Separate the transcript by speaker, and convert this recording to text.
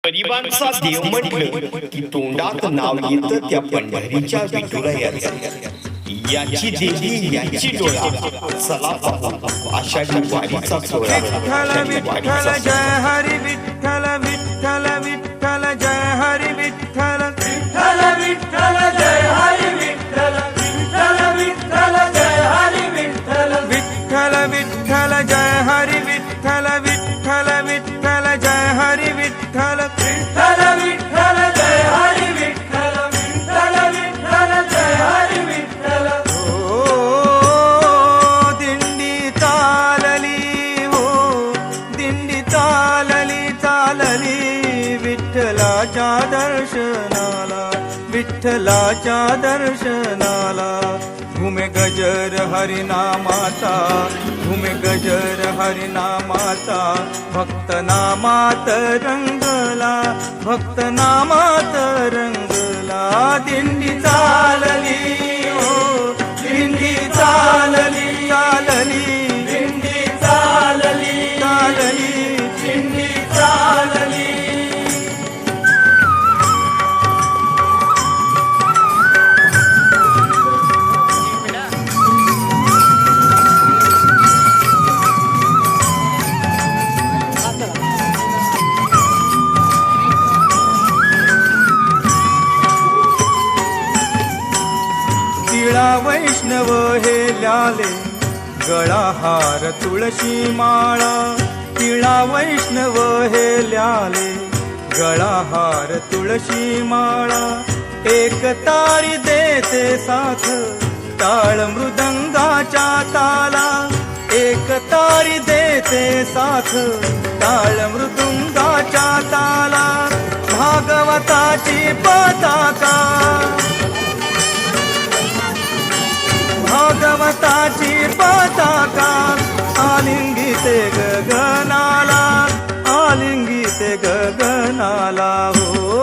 Speaker 1: गरिबांचा देव म्हटलं की तोंडात नाव येतं त्या पंढरीच्या विठुरायाचं. याची देवी याची डोळा, चला पाहू आषाढी वारीचा सोहळा.
Speaker 2: विठ्ठल विठ्ठल जय हरी विठ्ठल विठ्ठल विठ्ठल जय हरी विठ्ठल विठ्ठल विठ्ठल जय हरी विठ्ठल विठ्ठल विठ्ठल जय हरी विठ्ठल विठ्ठल विठ्ठल जय हरी विठ्ठल विठ्ठल विठ्ठल जय हरी विठ्ठल विठ्ठल विठ्ठल जय हरी विठ्ठल विठ्ठल विठ्ठल जय हरी विठ्ठल. दिंडी चालली हो, दिंडी चालली चालली विठ्ठलाच्या दर्शनाला, विठ्ठलाच्या दर्शनाला. घुमे गजर हरिनामाचा, घुमे गजर हरिनामाचा. भक्त नामात रंगला, भक्त नामात रंगला. दिंडी चालली हो, दिंडी चालली चालली, दिंडी चालली चालली, दिंडी चालली. तिळा वैष्णव हे ल्याले, गळा हार तुळशी माळा. तिळा वैष्णव हे ल्याले, गळा हार तुळशी माळा. एक तारी देते साथ, टाळ मृदंगाच्या ताला. एक तारी देते साथ, टाळ मृदुंगाच्या ताला. भागवताची पताका, भागवताची पताका. आलिंगिते गगनाला, आलिंगिते गगनाला हो.